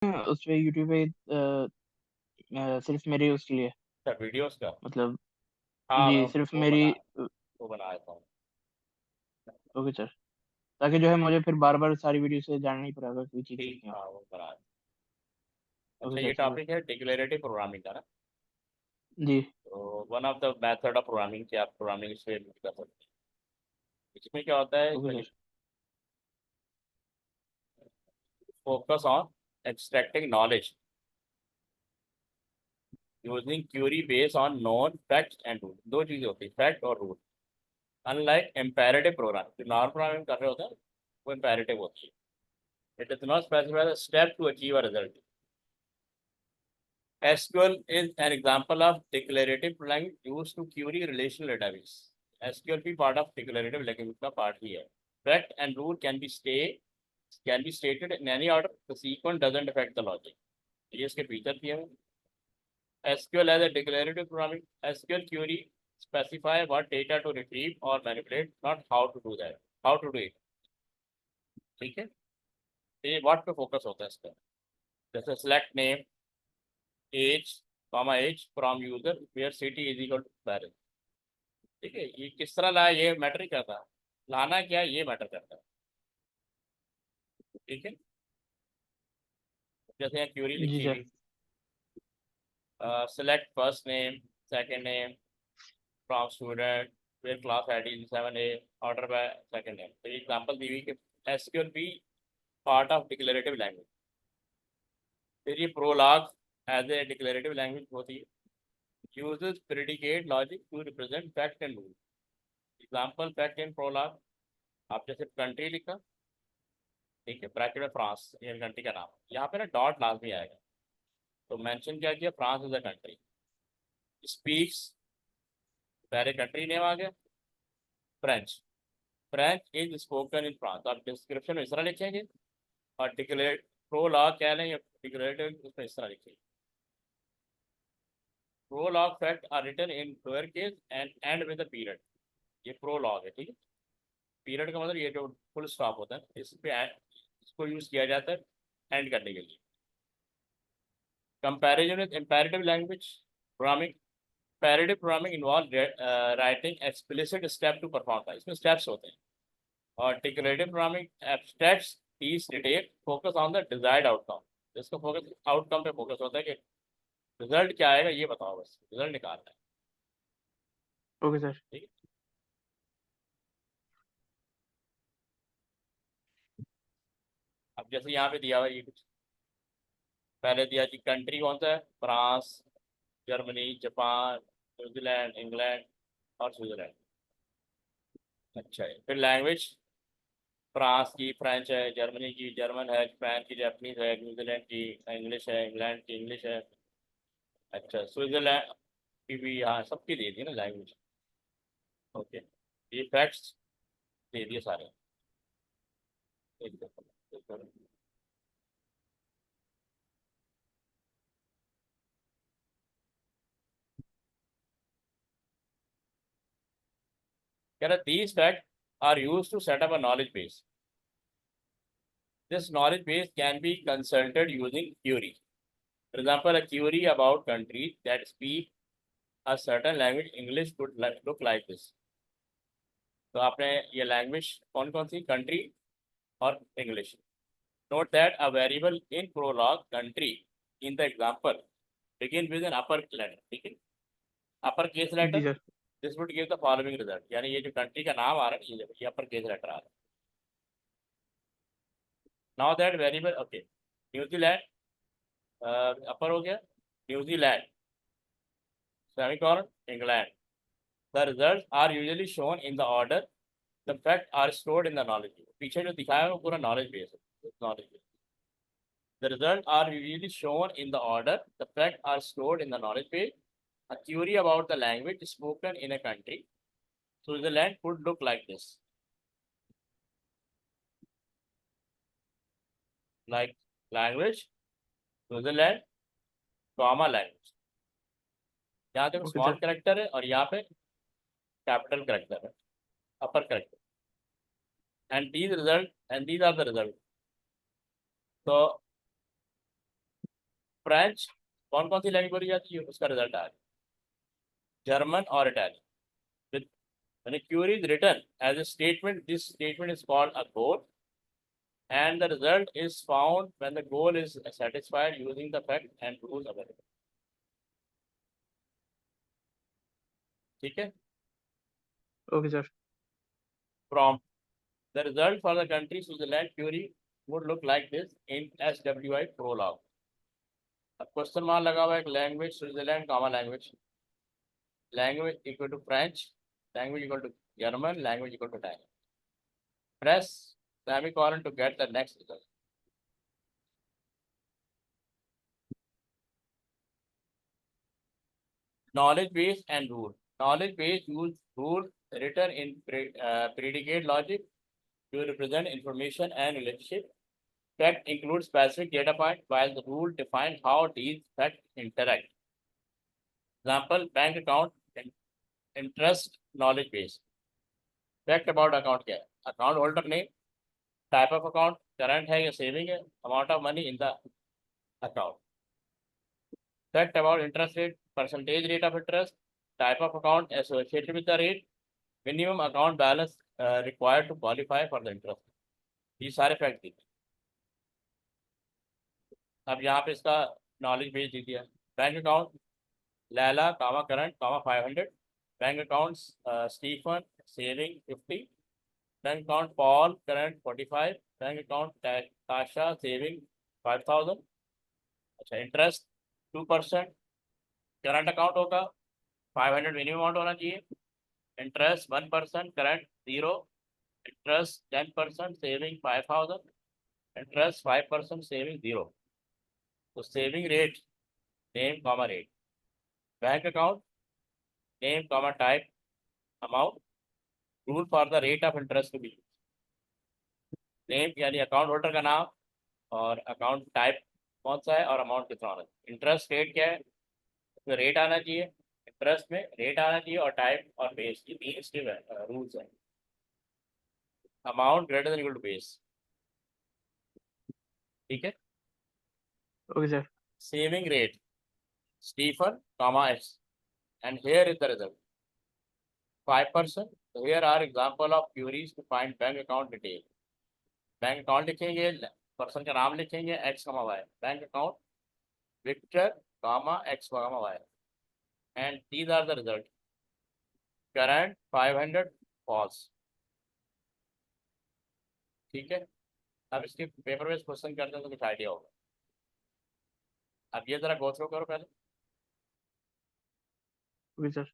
उस पे यूट्यूब पे सिर्फ मेरे उसके लिए, अच्छा वीडियोस का। मतलब हाँ जी मैं सिर्फ वो मेरी। बना वो बना देता हूँ। ओके सर, ताकि जो है मुझे फिर बार बार सारी वीडियो से जानना नहीं पड़ेगा कोई चीज़ ठीक, सीखनी हो। हाँ वो बना। ओके अच्छा सर ये ठीक है। टॉपिक है डिक्लेरेटिव प्रोग्रामिंग का ना। जी। तो one of the method of programming से आप प्रोग्रामिंग से कर सकते हैं। इसमें क्या होता है, ओके इसमें sir. Focus on extracting knowledge using query based on known facts and rule. दो चीजें होती है, फैक्ट और रूल। अनलाइक इम्पेरेटिव प्रोग्राम, जो नॉर्मल प्रोग्रामिंग कर रहे होते हैं वो इम्पेरेटिव होती है। It does not specify the step to achieve a result. SQL is an example of declarative language used to query relational database. SQL भी part of declarative language का part ही है। Fact and rule can be stated in any order. The sequence doesn't affect the logic. ये इसके feature भी है। SQL as a declarative programming. SQL query specify what data to retrieve or manipulate, not how to do that. How to do it. ठीक है। ये what पे focus होता है इसका। जैसे select name, age, comma age from user where city is equal to parent। ठीक है, ये किस तरह लाया ये मैटर नहीं करता, लाना क्या है ये मैटर करता है। ठीक है, जैसे यहाँ क्यूरी जी लिखी सर। हुई, select first name, second name from student फिर class ID 7A, order by second name. तो ये एग्जांपल दी हुई कि एसक्यूएल भी पार्ट ऑफ डिक्लेरेटिव लैंग्वेज। फिर ये Prolog as a declarative language होती है, uses predicate logic to represent fact and rule. Example fact in Prolog, आप जैसे कंट्री लिखा, ठीक है, ब्रैकेट में फ्रांस ये कंट्री का नाम, यहाँ पे ना डॉट लाजमी आएगा। तो मेंशन क्या किया, France is a country. Speaks, पहले कंट्री नेम आ गया, French, French is spoken in France. आप डिस्क्रिप्शन में इस तरह लिखेंगे और डिक्लेयर प्रो लॉ क्या लेंगे, डिक्लेरेटिव उसमें इस तरह लिखेंगे। Prolog fact are written in lower case and end with the period. ये प्रो लॉग है, ठीक है। पीरियड का मतलब ये जो फुल स्टॉप होता है, इस पे इसको यूज किया जाता है एंड करने के लिए। Comparison with imperative language programming. Imperative programming involve writing explicit step to perform था, इसमें स्टेप्स होते हैं। और declarative programming abstracts these detail, focus on the desired outcome. इसका फोकस आउटकम पे फोकस होता है कि रिजल्ट क्या आएगा ये बताओ, बस रिजल्ट निकालना है। Okay sir. ठीक है। अब जैसे यहाँ पे दिया हुआ ये कुछ, पहले दिया जी कंट्री कौन सा है, France, Germany, Japan, New Zealand, England और स्विट्जरलैंड। अच्छा है, फिर लैंग्वेज, फ्रांस की फ्रेंच है, जर्मनी की जर्मन है, स्पेन की जापानीज है, न्यूजीलैंड की इंग्लिश है, इंग्लैंड की इंग्लिश है। अच्छा स्विट्जरलैंड की भी, हाँ सबकी दे दी ना लैंग्वेज। ओके, ये फैक्ट्स दे दिए सारे। एक देखो, कह रहा these fact are used to set up a knowledge base. This knowledge base can be consulted using query. For example, a query about countries that speak a certain language, English could look like this. तो आपने ये language कौन कौन सी, country और English. Note that a variable in Prolog country in the example begin with an upper letter, ठीक है, upper case जी letter. Sir. This would give the following result, यानी ये जो कंट्री का नाम आ रहा है ये अपर केस लेटर आ रहा है। Now that variable, okay, New Zealand upper हो गया, New Zealand semicolon England. The results are usually shown in the order the facts are stored in the knowledge base। पीछे जो दिखाया है वो पूरा knowledge base है, knowledge base। The results are usually shown in the order the facts are stored in the knowledge base। A query about the language spoken in a country, Switzerland, could look like this, like language Switzerland, comma language। यहाँ देखो okay small sir. Character है और यहाँ पे capital character है, upper character. And these are the result. तो French कौन कौन सी लैंग्वेज बोली जाती है उसका रिजल्ट आ रहा है, जर्मन और Italian. When a query is written as a statement, this statement is called a goal, and the result is found when the goal is satisfied using the fact and rules available. ठीक है. Okay sir. Prompt. The result for the country Switzerland query would look like this in SWI prolog. अब question mark लगा हुआ है, एक language Switzerland comma language equal to French, language equal to German, language equal to Italian. Press semicolon to get the next result. Knowledge base and rule. Knowledge base use rule written in predicate logic to represent information and relationship. Fact includes specific data point, while the rule defines how these facts interact. Example: bank account, interest, knowledge base. Fact about account क्या है? Account holder name, type of account, current है या saving है, amount of money in the account. Fact about interest rate, percentage rate of interest, type of account associated with the rate, minimum account balance required to qualify for the interest. ये सारे fact दिए. अब यहाँ पे इसका knowledge base दे दिया. Bank account Laila comma current comma 500, bank account Stephen saving 50, bank account Paul current 45, bank account Tasha saving 5000. अच्छा, इंटरेस्ट 2%, करंट अकाउंट होगा 500 मिनिमम अमाउंट होना चाहिए. Interest 1%, current 0, interest 10%, saving 5000, interest 5%, saving 0. तो saving rate name comma rate, bank account name comma type amount, rule for the rate of interest to be. Name यानी account holder का नाम और account type कौन सा है और अमाउंट कितना होना है. इंटरेस्ट रेट क्या है, उसमें रेट आना चाहिए, इंटरेस्ट में रेट आना चाहिए और टाइप और बेस, ये तीन स्टेप है रूल्स है. Amount greater than equal to base. ठीक है. Okay sir. Saving rate Stephen, comma S, and here is the result 5%. So here are example of queries to find bank account detail. Bank account लिखेंगे, person का नाम लिखेंगे x, y, bank account Victor, x, y, and these are the result. Current 500 false. ठीक है. अब इसके paper based question करते हैं तो कुछ आइडिया होगा. अब ये जरा गो थ्रू करो पहले. Okay sir.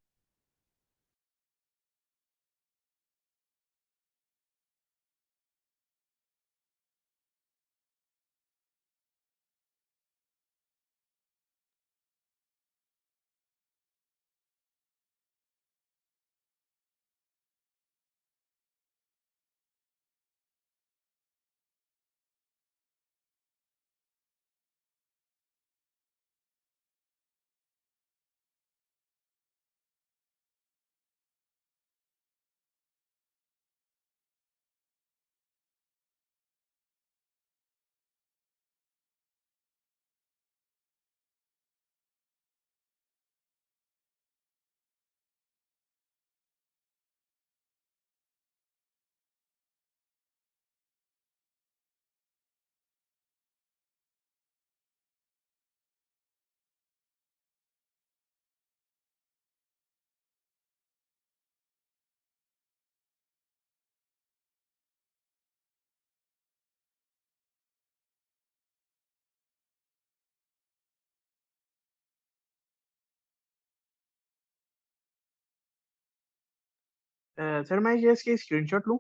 सर मैं ये इसकी स्क्रीनशॉट लूं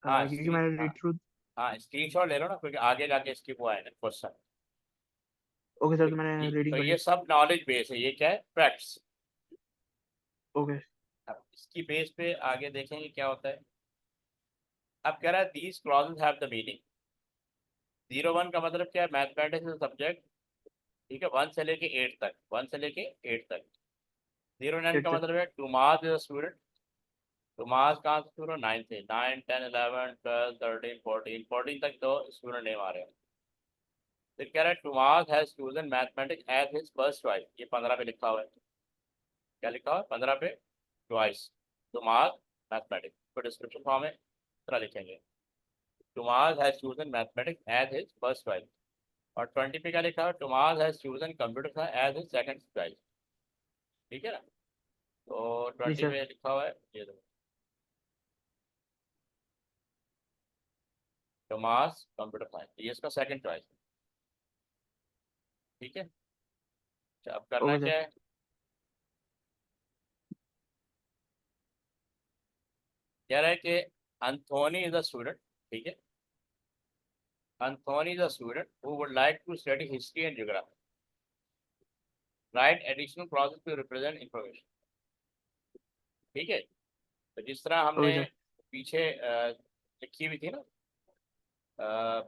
हाँ क्योंकि मैंने रीड थ्रू. हाँ स्क्रीनशॉट ले लो ना, क्योंकि आगे जाके इसकी वो आए ना क्वेश्चन. Okay sir. तो मैंने रीडिंग तो कर ये ली. सब नॉलेज बेस है. ये क्या है, फैक्ट्स. ओके. अब इसकी बेस पे आगे देखेंगे क्या होता है. अब कह रहा है these clauses have the meaning. 01 का मतलब क्या है, मैथमेटिक्स सब्जेक्ट. ठीक है, 1 से लेके 8 तक, 1 से लेके 8 तक. 09 ठीक का सर. मतलब है two marks is student. Thomas कहाँ से शुरू? 9 से। 9, 10, 11, 12, 13, 14, 14 तक तो स्टूडेंट नेम आ रहे हैं। फिर कह रहा है Thomas has chosen mathematics as his first choice. ये 15 पे लिखा हुआ है। क्या लिखा हुआ है 15 पे? Choice Thomas mathematics. तो डिस्क्रिप्शन फॉर्म में तरह लिखेंगे Thomas has chosen mathematics as his first choice. और 20 पे क्या लिखा है? Thomas has chosen computer science as his second choice. ठीक है ना? तो जी 20 सर। पे लिखा हुआ है ये देखो, टॉमस कंप्यूटर साइंस, ये इसका सेकंड चॉइस। ठीक है। अच्छा, अब करना ओके सर। क्या है? कह रहा है कि एंथोनी इज अ स्टूडेंट। ठीक है। Anthony is a student who would like to study history and geography. Right additional clauses to represent information. ठीक है। तो जिस तरह हमने ओके सर। पीछे लिखी हुई थी ना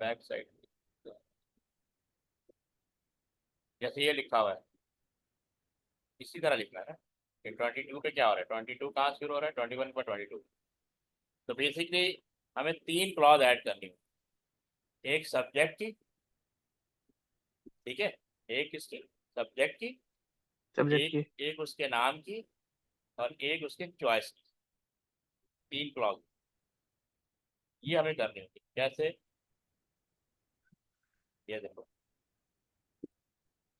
बैक साइड, जैसे ये लिखा हुआ है इसी तरह लिखना है ना। कि 22 पे क्या हो रहा है? 22 कहाँ शुरू हो रहा है? 21 पर 22। तो बेसिकली हमें 3 क्लॉज ऐड करनी है। एक सब्जेक्ट की, ठीक है, एक इसकी सब्जेक्ट की, सब्जेक्ट की। एक एक उसके नाम की, और एक उसके चॉइस की। 3 क्लॉज ये हमें करनी होगी। कैसे? ये देखो,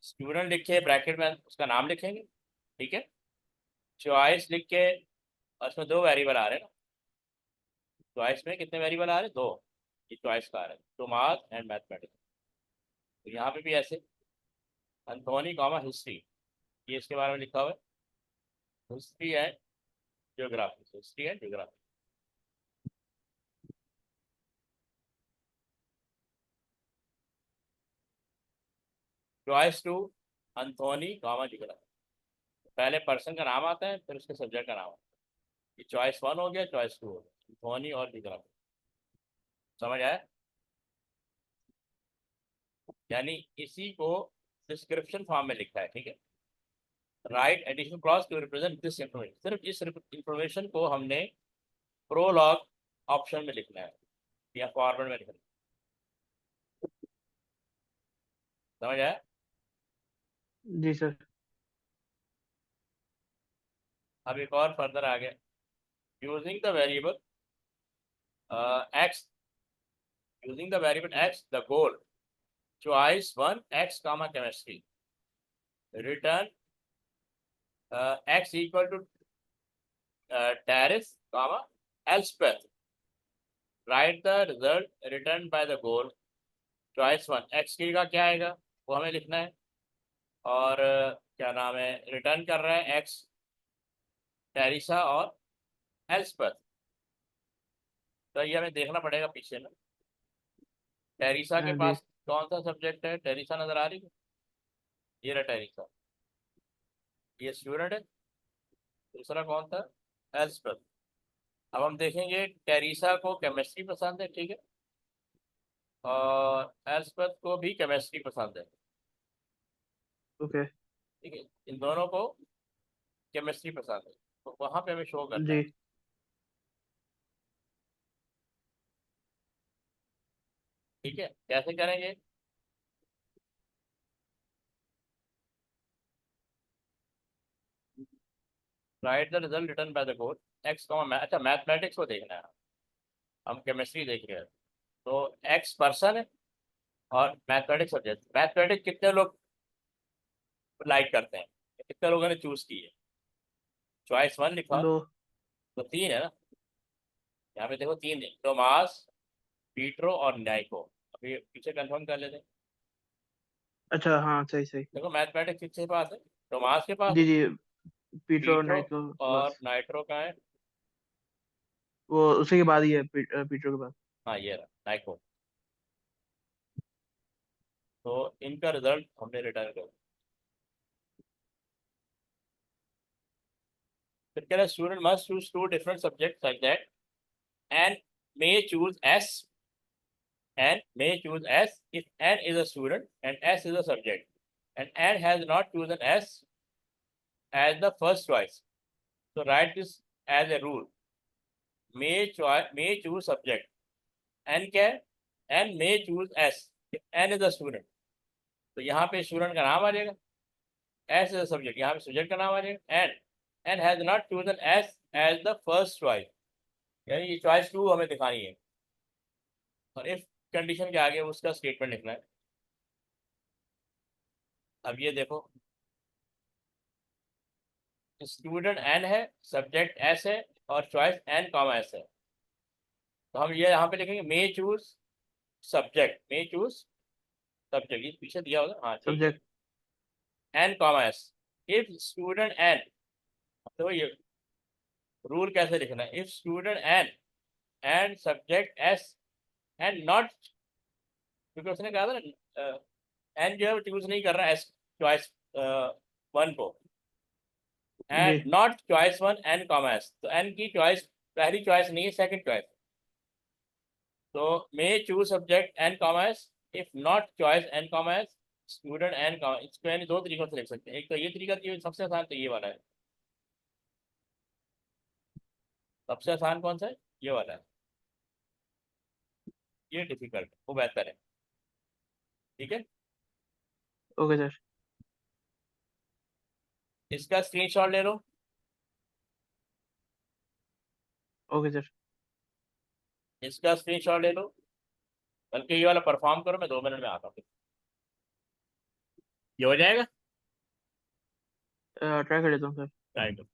स्टूडेंट लिखे ब्रैकेट में उसका नाम लिखेंगे। ठीक है। चॉइस लिख के, और उसमें 2 वेरिएबल आ रहे हैं ना। चॉइस में कितने वेरिएबल आ रहे हैं? 2। ये चॉइस का आ रहा है टॉमस एंड मैथमेटिक्स। तो यहाँ पे भी ऐसे एंथोनी कॉमा हिस्ट्री, ये इसके बारे में लिखा हुआ है, history and geography. History and geography. Choice to Anthony comma geography. पहले पर्सन का नाम आता है, फिर उसके सब्जेक्ट का नाम आता है। ये चॉइस 1 हो गया, चॉइस 2 हो गया, एंथोनी और ज्योग्राफी। समझ आया? यानी इसी को डिस्क्रिप्शन फॉर्म में लिखा है। ठीक है। Write additional clause to represent this information. सिर्फ इस इंफॉर्मेशन को हमने प्रोलॉग ऑप्शन में लिखना है या फॉरवर्ड में लिखना है। समझ आया? जी सर। अब एक और फर्दर आ गया, using the variable X, using the variable X the goal choice 1 X comma chemistry return X equal to Terris comma Elspeth. Write the result return by the goal choice 1 X की का क्या आएगा वो हमें लिखना है। और क्या नाम है, रिटर्न कर रहा है एक्स टेरिसा और एल्सपेथ। तो ये हमें देखना पड़ेगा पीछे में। टेरिसा के हाँ जी। पास कौन सा सब्जेक्ट है? टेरिसा नजर आ रही है? ये रहा टेरिसा, ये स्टूडेंट है। दूसरा कौन था? एल्सपेथ। अब हम देखेंगे टेरिसा को केमिस्ट्री पसंद है। ठीक है। और एल्सपेथ को भी केमिस्ट्री पसंद है। ओके। ठीक है। इन दोनों को केमिस्ट्री पसंद है, तो वहां पे हमें शो करना जी। है। ठीक है। कैसे करेंगे? Right the result return by the code x comma, अच्छा मैथमेटिक्स को देखना है, हम केमिस्ट्री देख रहे हैं। तो एक्स पर्सन है और मैथमेटिक्स सब्जेक्ट। मैथमेटिक्स कितने लोग लाइक करते हैं, कितने लोगों ने चूज की है? चॉइस 1 लिखा, 2। तो 3 है ना। यहाँ पे देखो 3 है, टोमास, पीट्रो और नाइको। अभी पीछे कंफर्म कर लेते हैं। अच्छा हाँ, सही सही। देखो मैथमेटिक्स किसके पास है? टोमास के पास जी है। जी। पीट्रो और पीट्रो नाइट्रो और बस। नाइट्रो का है। वो उसी के बाद ही है, पीट्रो के बाद। हाँ ये रहा नाइको। तो इनका रिजल्ट हमने रिटर्न कर। फिर कह रहा है student must choose 2 different subject like that and may choose S and may choose S if N is a student and S is a subject and N has not chosen S as the first choice. So write this as a rule. may choose subject, n क्या है, n may choose s, n is a student, तो यहाँ पे student का नाम आ जाएगा, s is a subject, यहाँ पे सब्जेक्ट का नाम आ जाएगा, and has not chosen s as the first choice, यानी ये चॉइस 2 हमें दिखानी है, और इफ कंडीशन के आगे उसका स्टेटमेंट लिखना है। अब ये देखो, स्टूडेंट n है, सब्जेक्ट s है, और चॉइस n कॉमा s है, तो हम ये यहाँ पे लिखेंगे मे चूज सब्जेक्ट, मे चूज सब्जेक्ट, ये पीछे दिया होगा, हाँ ठीक है, subject. n comma s, if student n, तो ये रूल कैसे लिखना है, if student n and subject s and not, क्योंकि उसने कहा था ना n जो है वो चूज नहीं कर रहा है s चॉइस 1 को, जी। And not choice 1 n comma s, तो n की चॉइस पहली चॉइस नहीं है, सेकंड चॉइस, तो may choose subject n comma s, if not choice n comma s, student n comma, इसको यानी दो तरीकों से लिख सकते हैं, एक तो ये तरीका, ये सबसे आसान तो ये वाला है, सबसे आसान कौन सा है, ये वाला है, ये डिफिकल्ट वो बेहतर है, ठीक है, ओके सर। इसका स्क्रीनशॉट ले लो, ओके सर। इसका स्क्रीनशॉट ले लो, बल्कि ये वाला परफॉर्म करो, मैं 2 मिनट में आता हूँ, ये हो जाएगा, ट्राई कर लेता हूँ सर। राइट।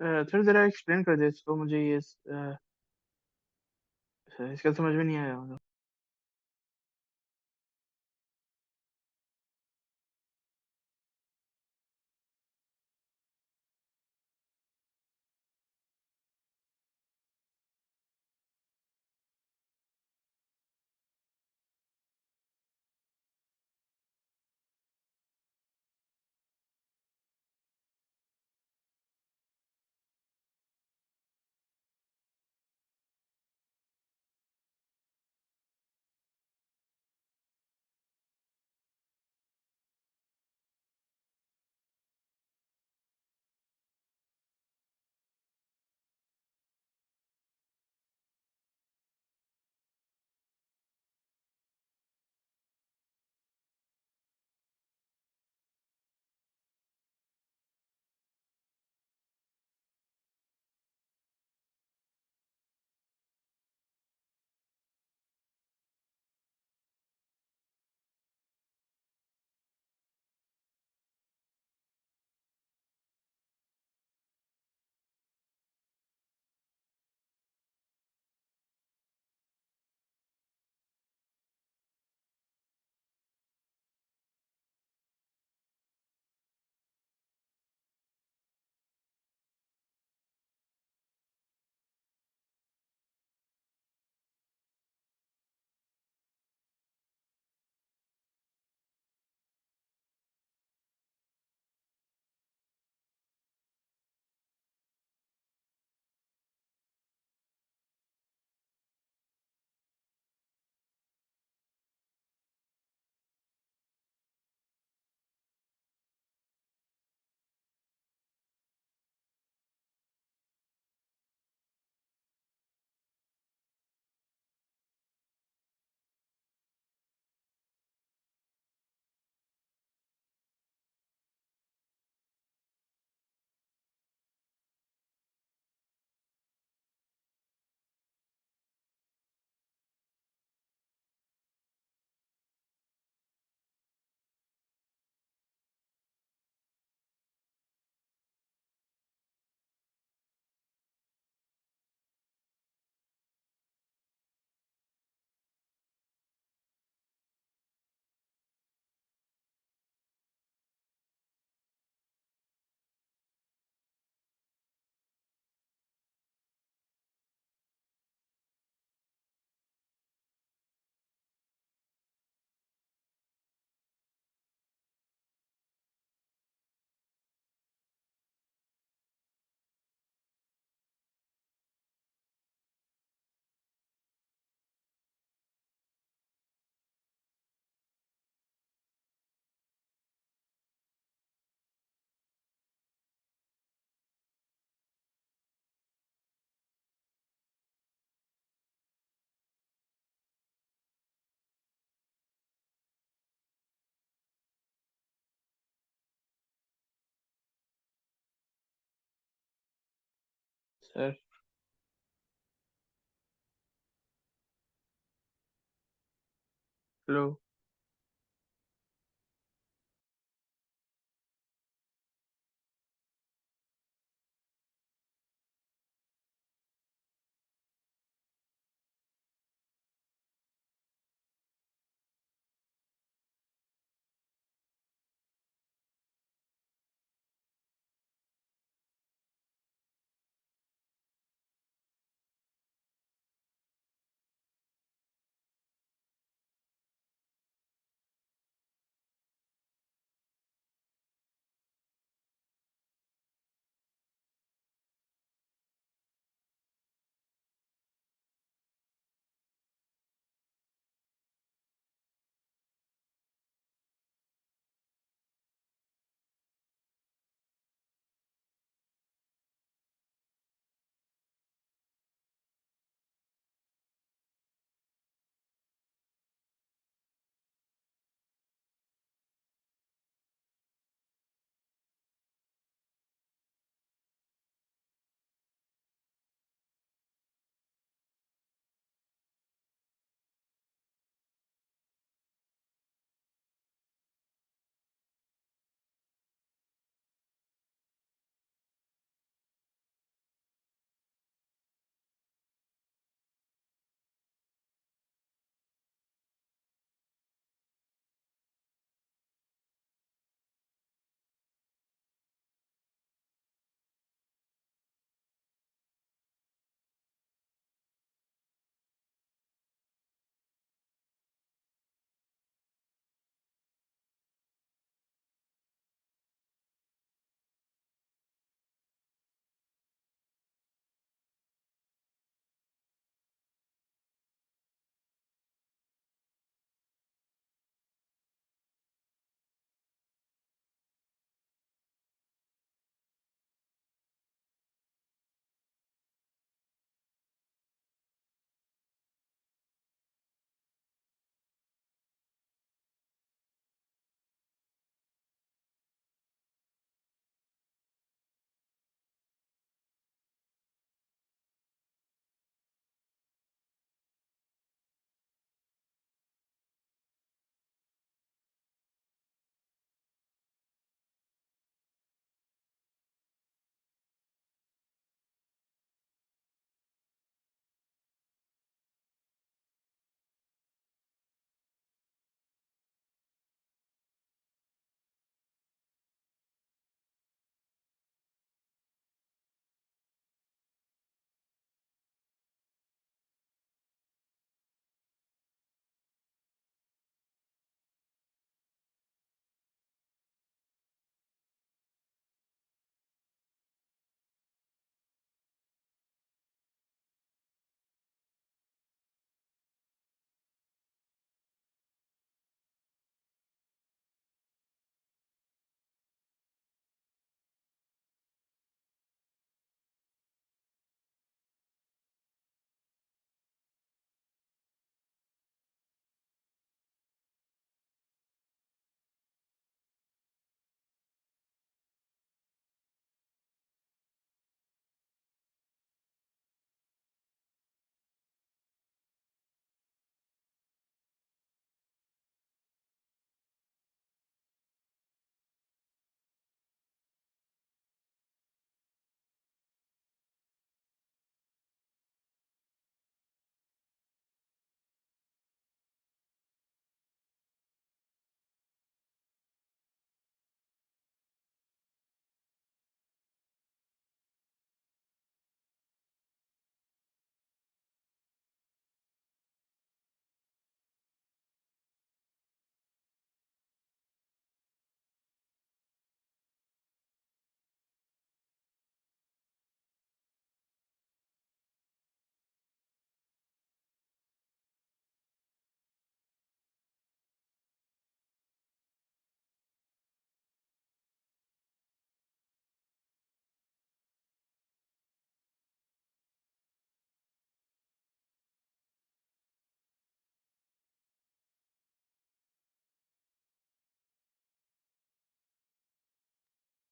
थोड़ा जरा एक्सप्लेन कर दे इसको मुझे, ये इसका समझ में नहीं आया मतलब। Sir hello.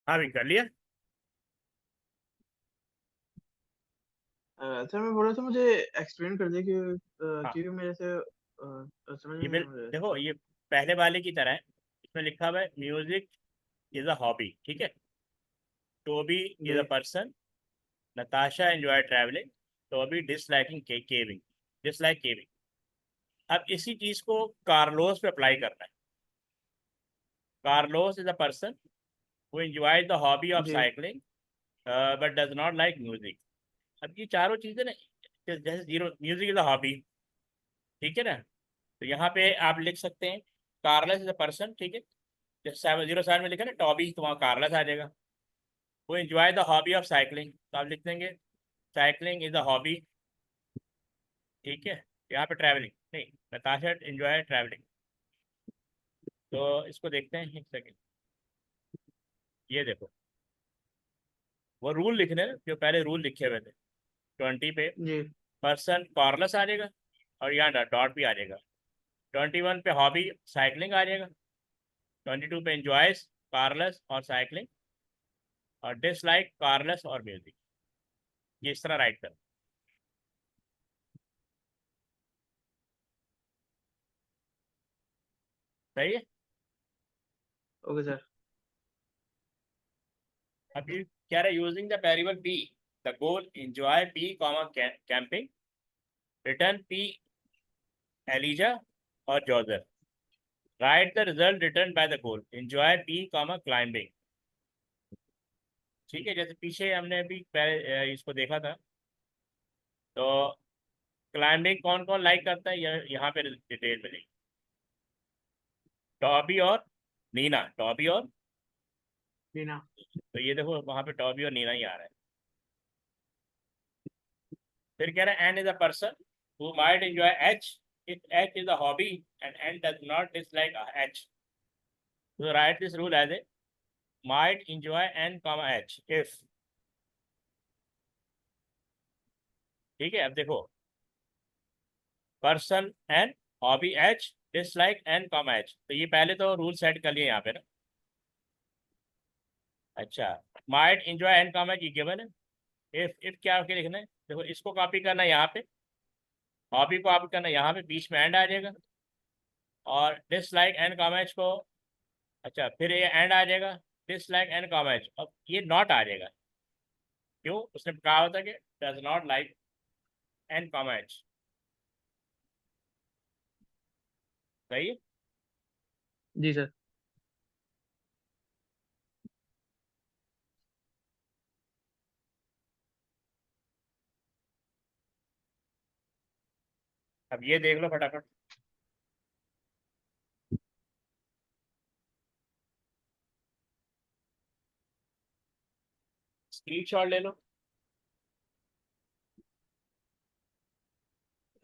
हाँ भी कर लिया। सर मैं बोल रहा था मुझे एक्सप्लेन कर दे कि हाँ क्योंकि मेरे से समझ ये नहीं आया मुझे। देखो ये पहले वाले की तरह है। इसमें लिखा हुआ है म्यूजिक इज अ हॉबी, ठीक है। टोबी इज जी a person, Natasha enjoy travelling, Toby disliking caving, dislike caving. अब इसी चीज को कार्लोस पे अप्लाई करना है। Carlos is a person who enjoys the hobby of जी cycling but does not like music। अब ये चारों चीजें ना, जैसे zero music is a hobby, ठीक है ना। तो यहाँ पे आप लिख सकते हैं कार्लस इज अ पर्सन, ठीक है। जैसे 07 में लिखा ना टॉबी, तो वहाँ कार्लस आ जाएगा। वो enjoy the hobby of cycling, तो आप लिख देंगे साइकिलिंग इज अ हॉबी, ठीक है। यहाँ पे ट्रैवलिंग नहीं, नताशा एंजॉय ट्रैवलिंग। तो इसको देखते हैं एक सेकेंड। ये देखो वो रूल लिखने हैं जो पहले रूल लिखे हुए थे 20 पे। जी पर्सन कार्लस आ जाएगा और यहाँ डॉट भी आ जाएगा। 21 पे हॉबी साइकिलिंग आ जाएगा। 22 पे एंजॉयस कारलेस और साइकिलिंग, और डिसलाइक कारलेस और म्यूजिक। ये इस तरह राइट कर, सही है। Okay sir. अब ये क्या रहा है, using the variable P the goal enjoy P comma camping, return P Eliza और George, write the result return by the goal enjoy P comma climbing. ठीक है, जैसे पीछे हमने अभी पहले इसको देखा था। तो क्लाइंबिंग कौन कौन लाइक करता है, यहाँ पे डिटेल में नहीं। टॉबी और नीना, टॉबी और, रीना। तो ये देखो वहां पे टॉबी और नीना ही आ रहा है। फिर कह रहा है N is a person who might enjoy H if H is a hobby and N does not dislike H. तो write this rule as a might enjoy N comma H if, ठीक है। अब देखो person N, hobby H, dislike N comma H, तो ये पहले तो rule set कर लिए यहाँ पे ना। अच्छा, might enjoy N comma H ये गिवन है। इफ क्या के लिखना है, देखो इसको कॉपी करना है यहाँ पे, हॉबी को कॉपी करना है यहाँ पे, बीच में एंड आ जाएगा। और डिसलाइक एन कॉमा एच को, अच्छा फिर ये एंड आ जाएगा, डिसलाइक एन कॉमा एच, अब ये नॉट आ जाएगा। क्यों, उसने कहा होता कि does not like an comma H, सही है। जी सर। अब ये देख लो फटाफट, स्क्रीनशॉट ले लो।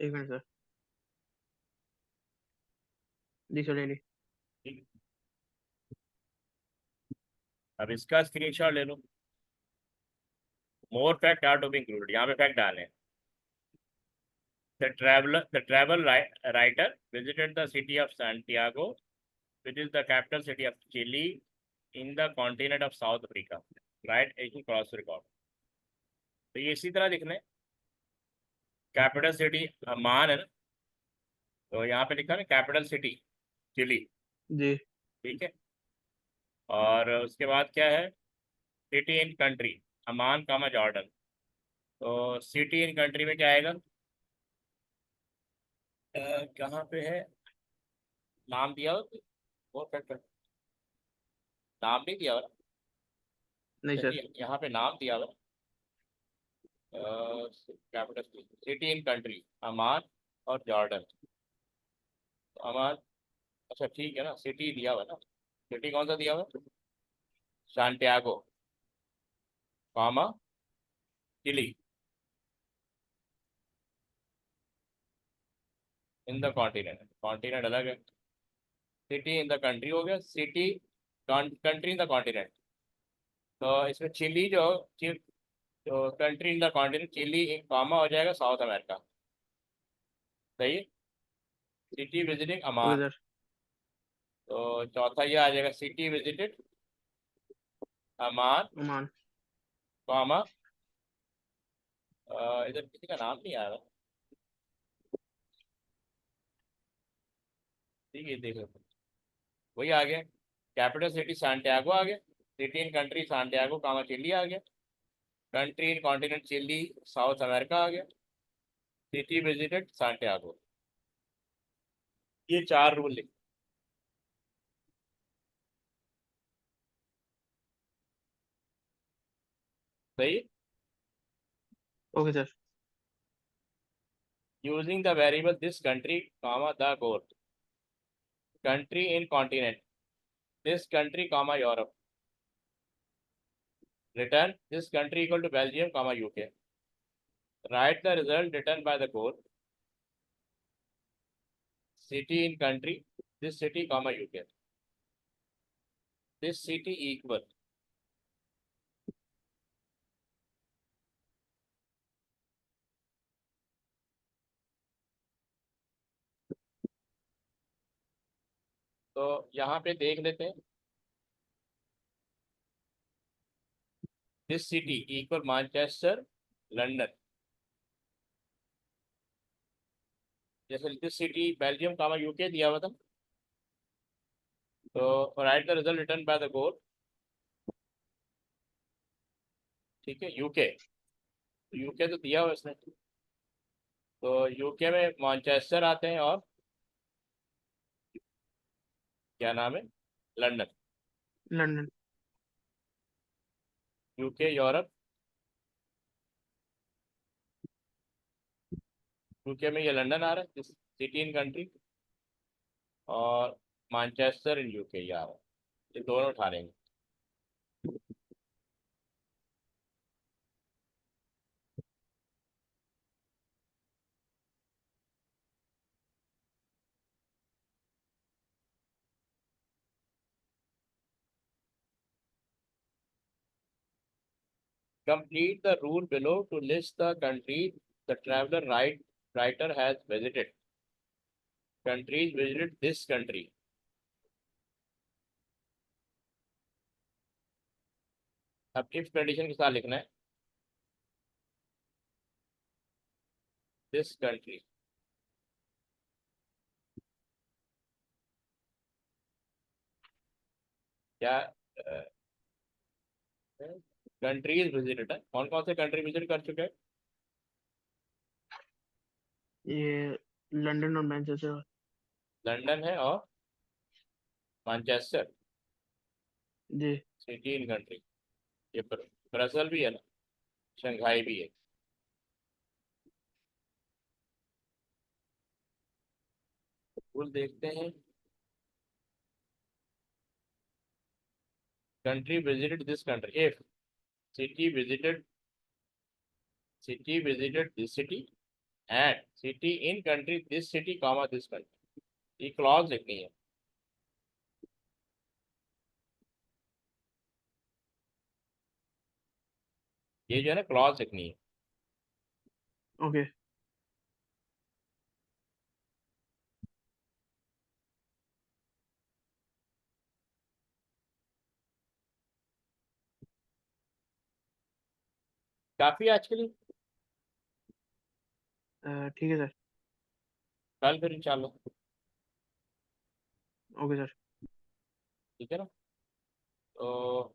एक मिनट सर। जी सर ले ली। ठीक है? अब इसका स्क्रीनशॉट ले लो। More fact are to be included, यहाँ पे फैक्ट डाले हैं। The travel writer visited the city of Santiago, which is the capital city of Chile in the continent of South Africa. Right, एक क्रॉस रिकॉर्ड। तो ये इसी तरह लिखना है, कैपिटल सिटी अमान है ना, तो यहाँ पे लिखा है कैपिटल सिटी चिली, जी ठीक है। और उसके बाद क्या है, city in country Amman comma Jordan. तो सिटी इन कंट्री में क्या आएगा, कहाँ पे है, नाम दिया हो वो नाम नहीं दिया हो ना? नहीं सर। चलिए यहाँ पे नाम दिया हुआ कैपिटल सिटी इन कंट्री अमान और जॉर्डन। तो अमान, अच्छा ठीक है ना, सिटी दिया हुआ ना, सिटी कौन सा दिया हुआ, Santiago comma Chile in the continent, continent अलग है। सिटी इन द कंट्री हो गया, city country in the continent. तो इसमें चिली जो तो country in the continent Chile comma हो जाएगा साउथ अमेरिका, सही है। City visiting okay Amman, sir. तो चौथा ये आ जाएगा city visited Amman, Oman. Comma, इधर किसी का नाम नहीं आ रहा। ठीक है, देख लो, वही आ गया। कैपिटल सिटी सांटियागो आ गया। City in country Santiago comma Chile आ गया। Country in continent Chile South America आ गया। City visited Santiago. ये 4 रूल लिख। सही। Okay sir. Using the variable this country comma the goal country in continent this country comma Europe return this country equal to Belgium comma UK write the result return by the goal city in country this city comma UK this city equal. तो यहाँ पे देख लेते हैं। This city equal Manchester London. जैसे this city Belgium comma UK दिया हुआ था, तो write the result return by the goal. ठीक है, यूके, यूके तो दिया हुआ इसने, तो यूके में मैनचेस्टर आते हैं और क्या नाम है, London. London. UK Europe, UK में ये लंदन आ रहा है सिटी इन कंट्री, और मैनचेस्टर इन यूके ये आ रहा है। ये दोनों उठा लेंगे। Complete the rule below to list the countries the traveler writer has visited. Countries visited this country. अब इफ कंडीशन के साथ लिखना है, दिस कंट्री, क्या कंट्रीज विजिटेड है, कौन कौन से कंट्री विजिट कर चुके हैं। ये लंदन और मैनचेस्टर। लंदन है और मैनचेस्टर जी। City in country. ये ब्रसल भी है ना, शंघाई भी है। रूल देखते हैं। Country visited this country if city visited this city and city in country this city comma this country. ये क्लॉज लिखनी है। ये जो है ना क्लॉज लिखनी है। ओके। काफी आज के लिए। ठीक है सर। कल फिर इंशाल्लाह। Okay sir. ठीक है ना। तो